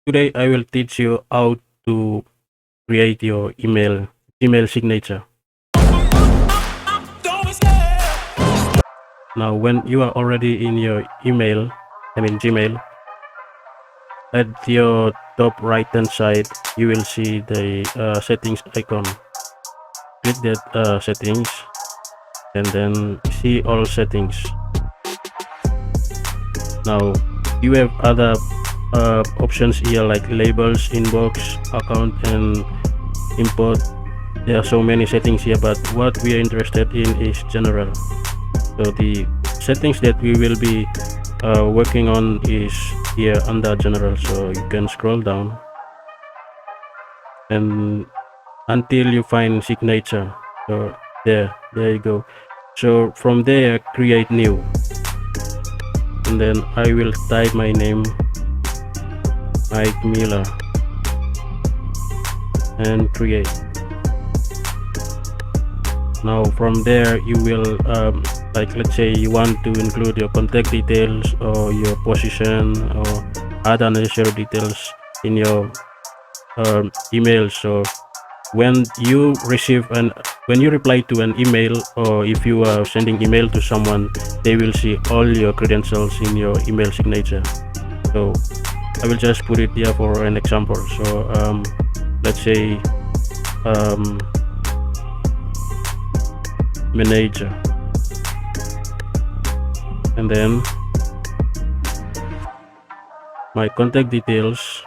Today I will teach you how to create your email signature. Now when you are already in your Gmail, at your top right hand side you will see the settings icon. Click that settings and then see all settings. Now you have other options here like labels, inbox, account, and import. There are so many settings here, but what we are interested in is general. So the settings that we will be working on is here under general, so you can scroll down and until you find signature. So there you go. So from there create new, and then I will type my name, Mike Miller, and create. Now from there you will like, let's say you want to include your contact details or your position or other necessary details in your email. So when you reply to an email, or if you are sending email to someone, they will see all your credentials in your email signature. So I will just put it here for an example. So let's say manager, and then my contact details,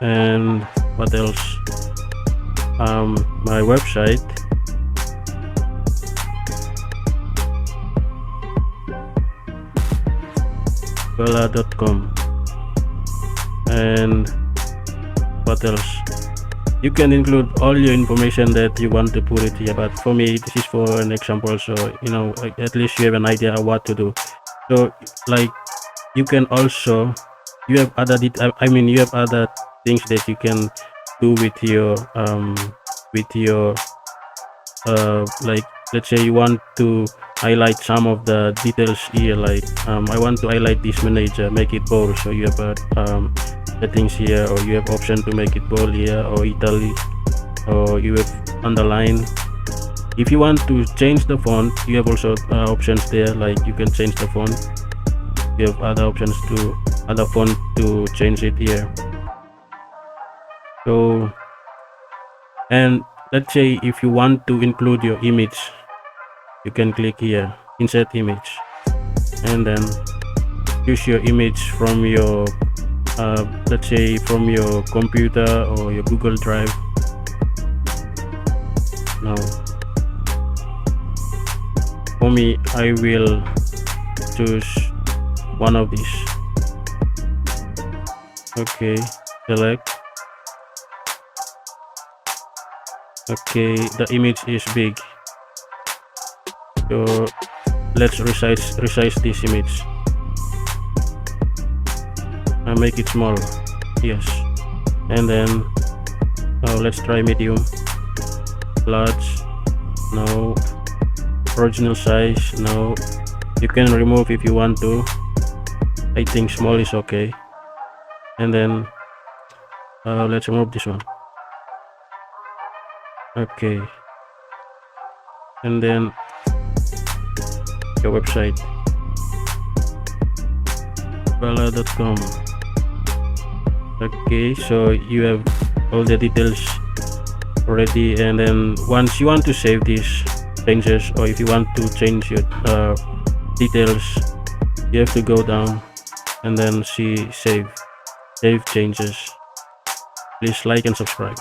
and what else, my website, bella.com, and what else. You can include all your information that you want to put it here, but for me this is for an example, so at least you have an idea of what to do. So like you can also, you have other you have other things that you can do with your like, let's say you want to highlight some of the details here, like I want to highlight this manager, make it bold. So you have settings here, or you have option to make it bold here, or italic, or you have underline. If you want to change the font, you have also options there, like you can change the font. You have other options to other font to change it here. So, and let's say if you want to include your image, you can click here, insert image, and then choose your image from your let's say from your computer or your Google Drive. Now for me, I will choose one of these. Okay, select. Okay, the image is big, so let's resize this image and make it small. Yes, and then let's try medium, large, no, original size, no. You can remove if you want to. I think small is okay. And then let's remove this one. Okay, and then your website, bella.com. Okay, so you have all the details already, and then once you want to save these changes, or if you want to change your details, you have to go down and then see save changes. Please like and subscribe.